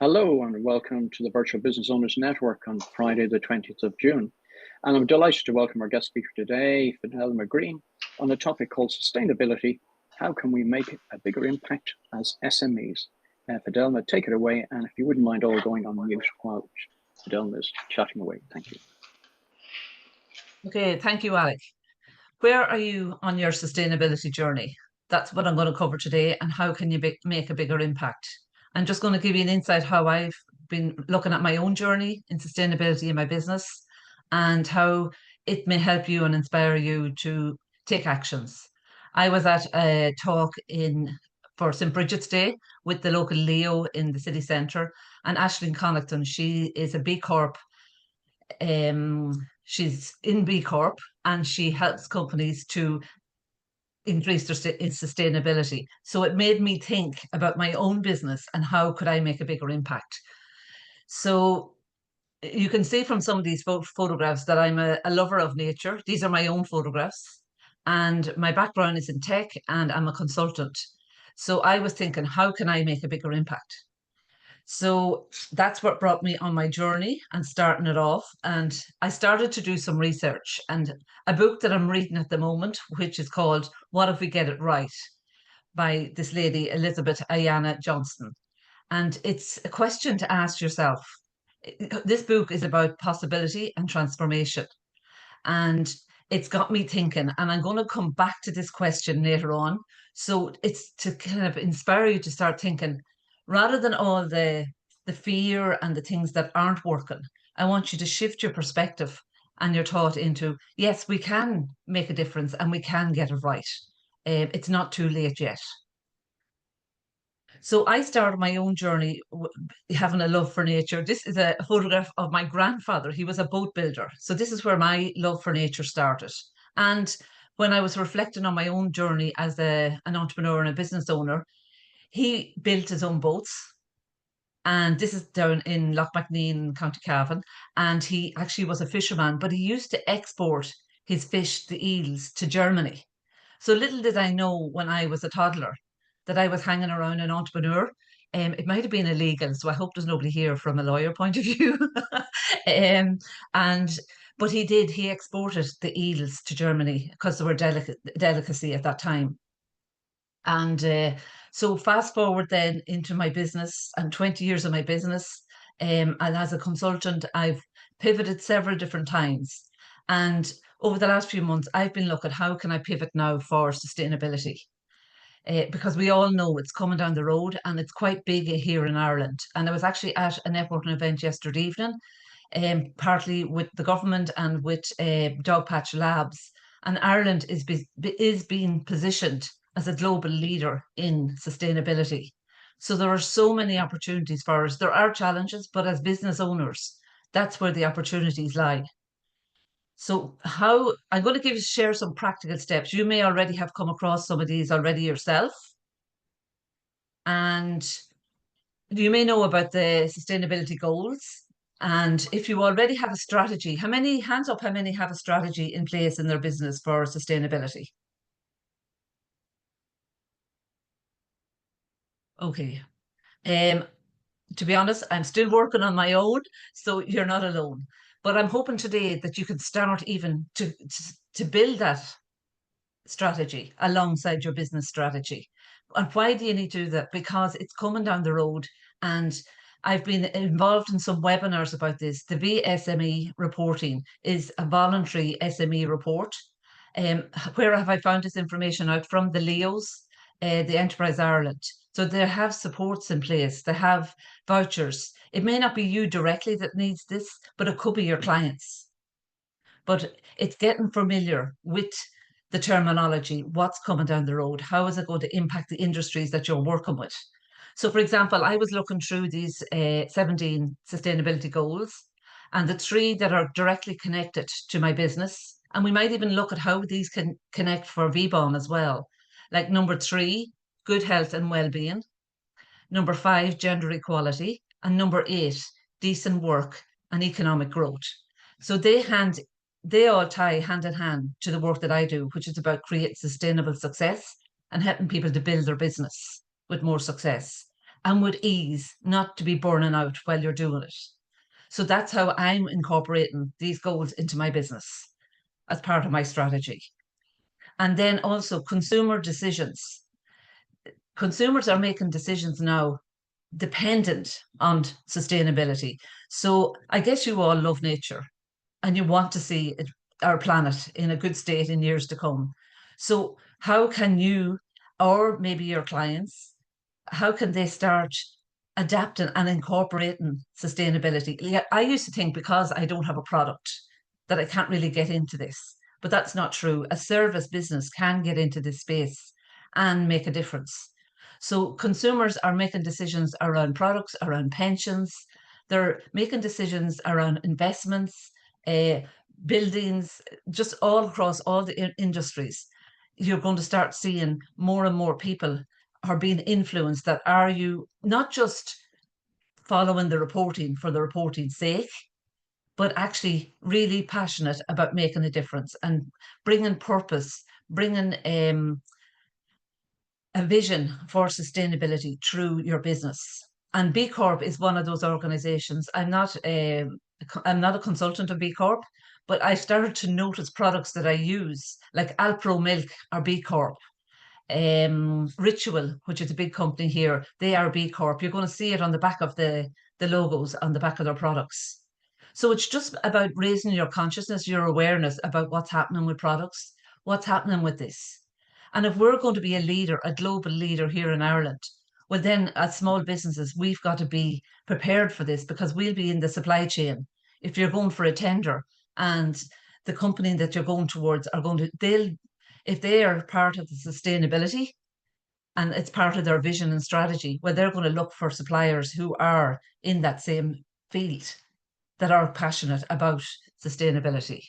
Hello and welcome to the Virtual Business Owners Network on Friday, the 20th of June. And I'm delighted to welcome our guest speaker today, Fidelma Greene, on a topic called sustainability. How can we make a bigger impact as SMEs? Fidelma, take it away. And if you wouldn't mind all going on mute while Fidelma is chatting away. Thank you. Okay, thank you, Alec. Where are you on your sustainability journey? That's what I'm going to cover today, and how can you make a bigger impact? I'm just going to give you an insight how I've been looking at my own journey in sustainability in my business and how it may help you and inspire you to take actions. I was at a talk for St. Bridget's Day with the local Leo in the city centre, and Aisling Connaughton, she is a B Corp. She's in B Corp and she helps companies to increase their sustainability. So it made me think about my own business and how could I make a bigger impact. So you can see from some of these photographs that I'm a lover of nature. These are my own photographs, and my background is in tech and I'm a consultant. So I was thinking, how can I make a bigger impact? So that's what brought me on my journey and starting it off. And I started to do some research, and a book that I'm reading at the moment, which is called What If We Get It Right by this lady, Elizabeth Ayana Johnston. And it's a question to ask yourself. This book is about possibility and transformation. And it's got me thinking, and I'm going to come back to this question later on. So it's to kind of inspire you to start thinking, rather than all the fear and the things that aren't working. I want you to shift your perspective and your thought into, yes, we can make a difference and we can get it right. It's not too late yet. So I started my own journey having a love for nature. This is a photograph of my grandfather. He was a boat builder. So this is where my love for nature started. And when I was reflecting on my own journey as an entrepreneur and a business owner, he built his own boats. And this is down in Lochmachneen, County Cavan. And he actually was a fisherman, but he used to export his fish, the eels, to Germany. So little did I know when I was a toddler that I was hanging around an entrepreneur. It might have been illegal, so I hope there's nobody here from a lawyer point of view. and but he exported the eels to Germany because they were delicacy at that time. And so fast forward then into my business and 20 years of my business. And as a consultant, I've pivoted several different times. And over the last few months, I've been looking at how can I pivot now for sustainability? Because we all know it's coming down the road and it's quite big here in Ireland. And I was actually at a networking event yesterday evening, partly with the government and with Dogpatch Labs. And Ireland is being positioned as a global leader in sustainability. So there are so many opportunities for us. There are challenges, but as business owners, that's where the opportunities lie. So how I'm going to share some practical steps. You may already have come across some of these already yourself. And you may know about the sustainability goals. And if you already have a strategy, hands up, how many have a strategy in place in their business for sustainability? Okay. To be honest, I'm still working on my own, so you're not alone. But I'm hoping today that you can start even to build that strategy alongside your business strategy. And why do you need to do that? Because it's coming down the road, and I've been involved in some webinars about this. The VSME reporting is a voluntary SME report. Where have I found this information out from? The Leos, the Enterprise Ireland. So they have supports in place. They have vouchers. It may not be you directly that needs this, but it could be your clients. But it's getting familiar with the terminology, what's coming down the road, how is it going to impact the industries that you're working with. So, for example, I was looking through these 17 sustainability goals and the 3 that are directly connected to my business. And we might even look at how these can connect for VBON as well. Like number 3, good health and well-being. Number 5, gender equality. And number 8, decent work and economic growth. So they all tie hand in hand to the work that I do, which is about creating sustainable success and helping people to build their business with more success. and with ease, not to be burning out while you're doing it. So that's how I'm incorporating these goals into my business as part of my strategy. And then also consumer decisions. Consumers are making decisions now dependent on sustainability. So I guess you all love nature and you want to see our planet in a good state in years to come. So how can you, or maybe your clients, how can they start adapting and incorporating sustainability? Yeah, I used to think because I don't have a product that I can't really get into this, but that's not true. A service business can get into this space and make a difference. So consumers are making decisions around products, around pensions. They're making decisions around investments, uh, buildings, just all across all the industries. You're going to start seeing more and more people are being influenced. That are you not just following the reporting for the reporting's sake, but actually really passionate about making a difference and bringing purpose, bringing a vision for sustainability through your business. And B Corp is one of those organizations. I'm not a consultant of B Corp, but I started to notice products that I use, like Alpro Milk or B Corp. Ritual, which is a big company here, they are B Corp. You're going to see it on the back of the logos on the back of their products. So it's just about raising your consciousness, your awareness about what's happening with products, what's happening with this. And if we're going to be a leader, a global leader here in Ireland, well, then as small businesses, we've got to be prepared for this because we'll be in the supply chain. If you're going for a tender and the company that you're going towards are going to, if they are part of the sustainability and it's part of their vision and strategy, well, they're going to look for suppliers who are in that same field that are passionate about sustainability.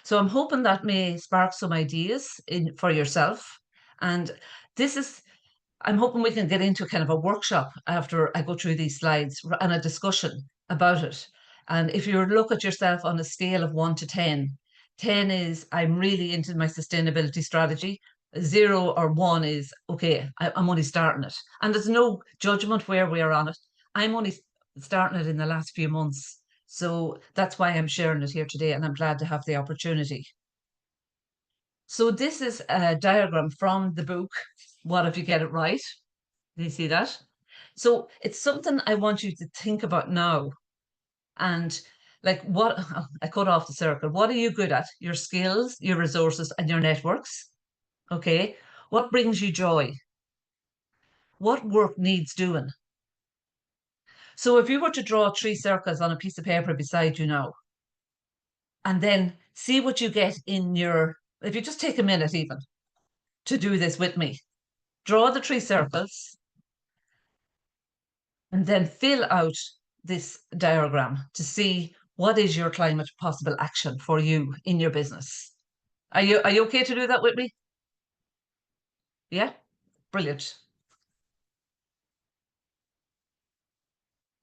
So I'm hoping that may spark some ideas for yourself. And this is, I'm hoping we can get into kind of a workshop after I go through these slides and a discussion about it. And if you look at yourself on a scale of 1 to 10, 10 is I'm really into my sustainability strategy. 0 or 1 is okay, I'm only starting it. And there's no judgment where we are on it. I'm only starting it in the last few months. So that's why I'm sharing it here today, and I'm glad to have the opportunity. So this is a diagram from the book, What If You Get It Right? Do you see that? So it's something I want you to think about now. And like what, I cut off the circle. What are you good at? Your skills, your resources, and your networks. Okay. What brings you joy? What work needs doing? So if you were to draw 3 circles on a piece of paper beside you now, and then see what you get in your, if you just take a minute even to do this with me, draw the 3 circles and then fill out this diagram to see what is your climate possible action for you in your business. Are you okay to do that with me? Yeah, brilliant.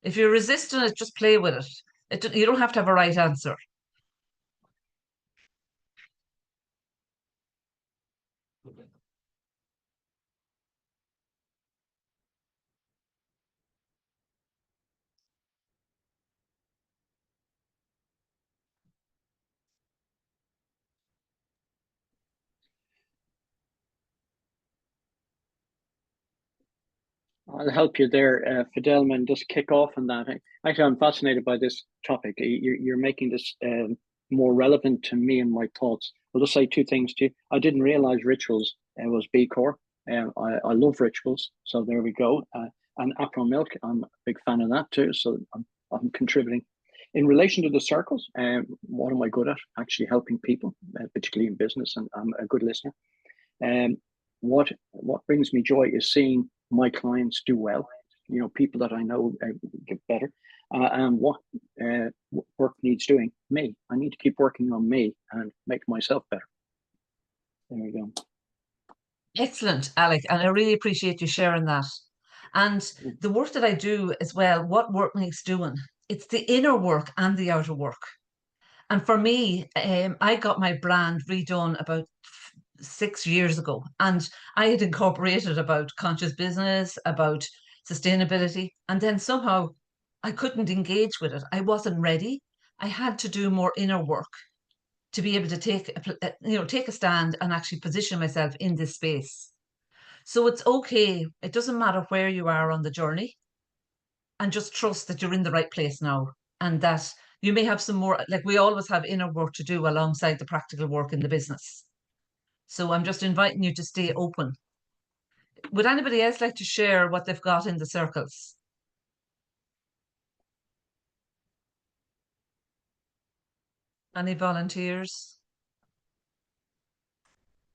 If you're resisting it, just play with it. You don't have to have a right answer. I'll help you there, Fidelma, and just kick off on that. Actually, I'm fascinated by this topic. You're making this more relevant to me and my thoughts. I'll just say 2 things to you. I didn't realize rituals was B Corp. I love rituals, so there we go. And Apro Milk, I'm a big fan of that too, so I'm contributing. In relation to the circles, what am I good at? Actually helping people, particularly in business, and I'm a good listener. Um, what brings me joy is seeing my clients do well. People that I know get better, and what work needs doing. Me, I need to keep working on me and make myself better. There we go. Excellent, Alec, and I really appreciate you sharing that. And the work that I do as well, what work needs doing? It's the inner work and the outer work. And for me, I got my brand redone about 6 years ago, and I had incorporated about conscious business, about sustainability. And then somehow I couldn't engage with it. I wasn't ready. I had to do more inner work to be able to take a stand and actually position myself in this space. So it's okay. It doesn't matter where you are on the journey, and just trust that you're in the right place now, and that you may have some more, like we always have inner work to do alongside the practical work in the business. So I'm just inviting you to stay open. Would anybody else like to share what they've got in the circles? Any volunteers?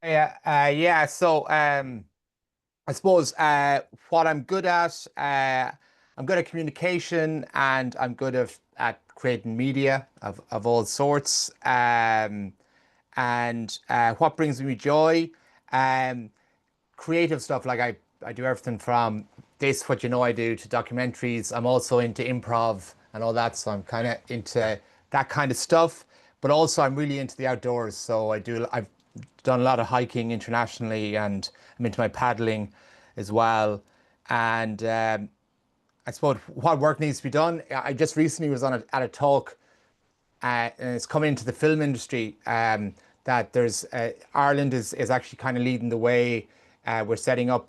Yeah. So I suppose what I'm good at, I'm good at communication, and I'm good at creating media of all sorts. And what brings me joy? Um, Creative stuff. Like I do everything from this, what you know I do, to documentaries. I'm also into improv and all that, so I'm kind of into that kind of stuff. But also, I'm really into the outdoors. So I've done a lot of hiking internationally, and I'm into my paddling as well. And I suppose what work needs to be done. I just recently was at a talk, and it's coming into the film industry, that there's Ireland is actually kind of leading the way. We're setting up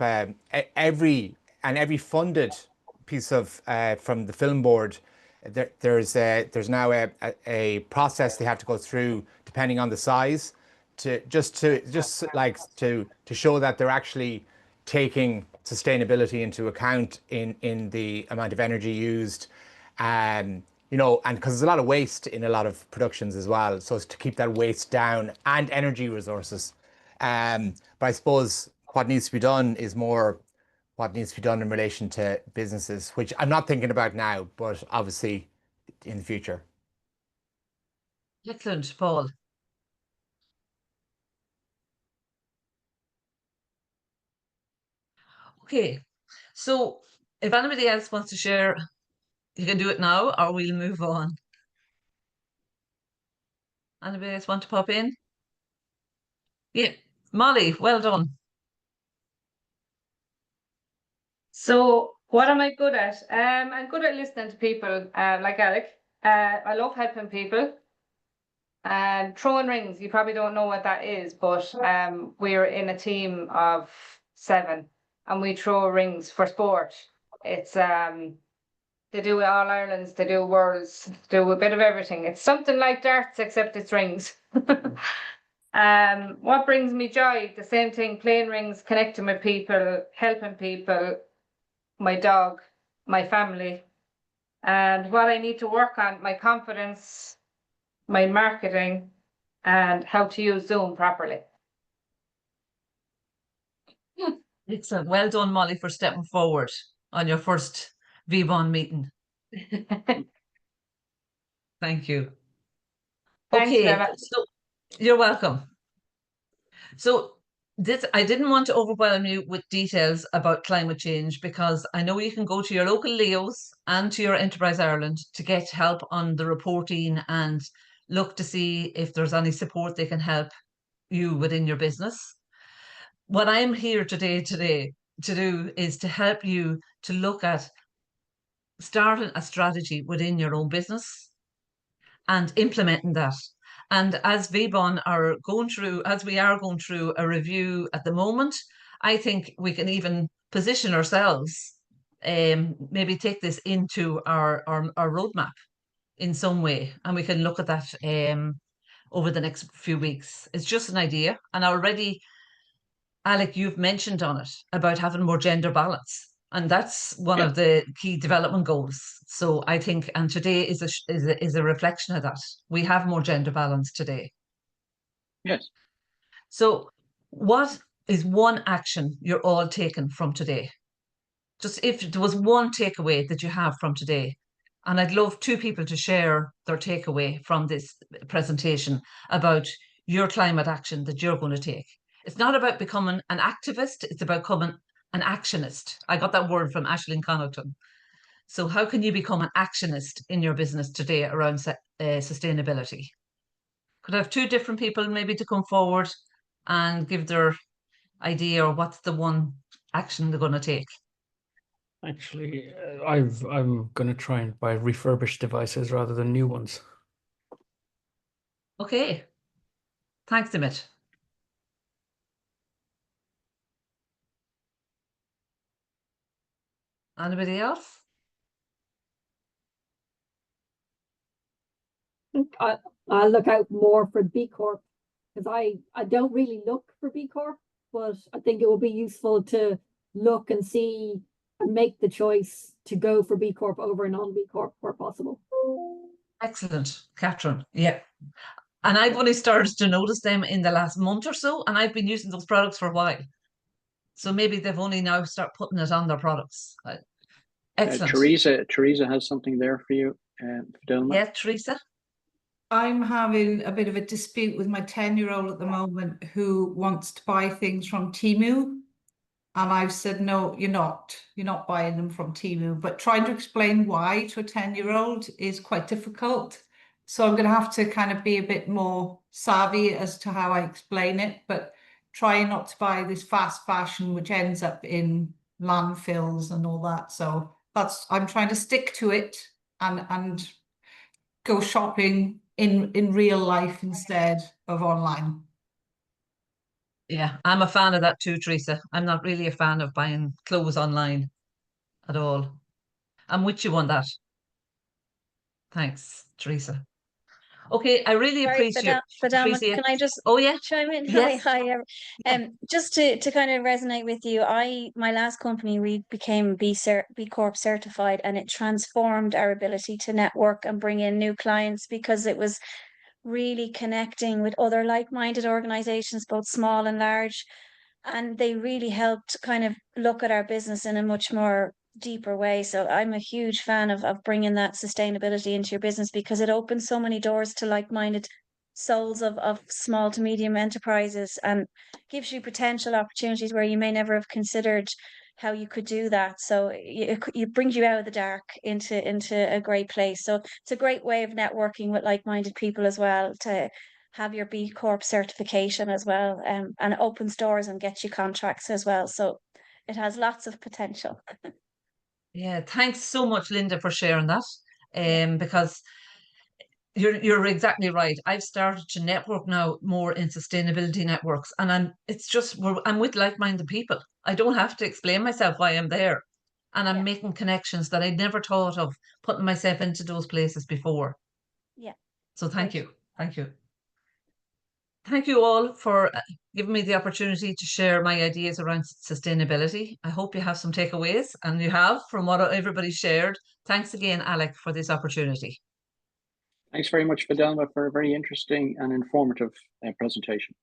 every funded piece of from the film board. There's now a process they have to go through depending on the size, to show that they're actually taking sustainability into account in the amount of energy used. And because there's a lot of waste in a lot of productions as well, so it's to keep that waste down, and energy resources. But I suppose what needs to be done is more what needs to be done in relation to businesses, which I'm not thinking about now, but obviously in the future. Excellent, Paul. Okay, so if anybody else wants to share, you can do it now, or we'll move on. Anybody else want to pop in? Yeah, Molly, well done. So what am I good at? I'm good at listening to people, like Alec. I love helping people. And throwing rings, you probably don't know what that is, but we're in a team of 7, and we throw rings for sport. It's they do All Irelands, they do Worlds, they do a bit of everything. It's something like darts, except it's rings. What brings me joy? The same thing, playing rings, connecting with people, helping people, my dog, my family. And what I need to work on, my confidence, my marketing, and how to use Zoom properly. Excellent. Well done, Molly, for stepping forward on your first VBON meeting. Thank you. Thanks, Okay, Bella. so you're welcome. So I didn't want to overwhelm you with details about climate change, because I know you can go to your local Leos and to your Enterprise Ireland to get help on the reporting and look to see if there's any support they can help you within your business. What I'm here today to do is to help you to look at starting a strategy within your own business and implementing that. And as VBON are going through, as we are going through a review at the moment, I think we can even position ourselves, maybe take this into our roadmap in some way, and we can look at that over the next few weeks. It's just an idea, and already, Alec, you've mentioned on it about having more gender balance. And that's one of the key development goals. So I think, and today is a reflection of that. We have more gender balance today. Yes. So what is one action you're all taking from today? Just if there was one takeaway that you have from today, and I'd love 2 people to share their takeaway from this presentation about your climate action that you're going to take. It's not about becoming an activist, it's about becoming an actionist. I got that word from Aisling Connaughton. So how can you become an actionist in your business today around sustainability? Could I have 2 different people maybe to come forward and give their idea, or what's the one action they're going to take? Actually, I'm going to try and buy refurbished devices rather than new ones. Okay. Thanks, Emmett. Anybody else? I'll look out more for B Corp, because I don't really look for B Corp, but I think it will be useful to look and see and make the choice to go for B Corp over non-B Corp where possible. Excellent, Catherine. Yeah. And I've only started to notice them in the last month or so, and I've been using those products for a while. So maybe they've only now start putting it on their products. Excellent. Teresa has something there for you, Fidelma. Yeah, Teresa. I'm having a bit of a dispute with my 10-year-old at the moment who wants to buy things from Temu. And I've said, no, you're not buying them from Temu. But trying to explain why to a 10-year-old is quite difficult. So I'm going to have to kind of be a bit more savvy as to how I explain it, but trying not to buy this fast fashion, which ends up in landfills and all that. So I'm trying to stick to it and go shopping in real life instead of online. Yeah, I'm a fan of that too, Teresa. I'm not really a fan of buying clothes online at all. I'm with you on that. Thanks, Teresa. Okay, I really appreciate. Fidelma, can I just chime in? Yes. Hi. Just to kind of resonate with you, my last company, we became B Corp certified, and it transformed our ability to network and bring in new clients, because it was really connecting with other like-minded organizations, both small and large. And they really helped kind of look at our business in a much more deeper way. So I'm a huge fan of bringing that sustainability into your business, because it opens so many doors to like-minded souls of small to medium enterprises, and gives you potential opportunities where you may never have considered how you could do that. So it brings you out of the dark into a great place. So it's a great way of networking with like-minded people as well, to have your B Corp certification as well, and it opens doors and gets you contracts as well. So it has lots of potential. Yeah, thanks so much, Linda, for sharing that. Because you're exactly right. I've started to network now more in sustainability networks, and I'm with like-minded people. I don't have to explain myself why I'm there, and I'm making connections that I'd never thought of putting myself into those places before. Yeah. So thank you. Thank you all for giving me the opportunity to share my ideas around sustainability. I hope you have some takeaways, and you have from what everybody shared. Thanks again, Alec, for this opportunity. Thanks very much, Fidelma, for a very interesting and informative presentation.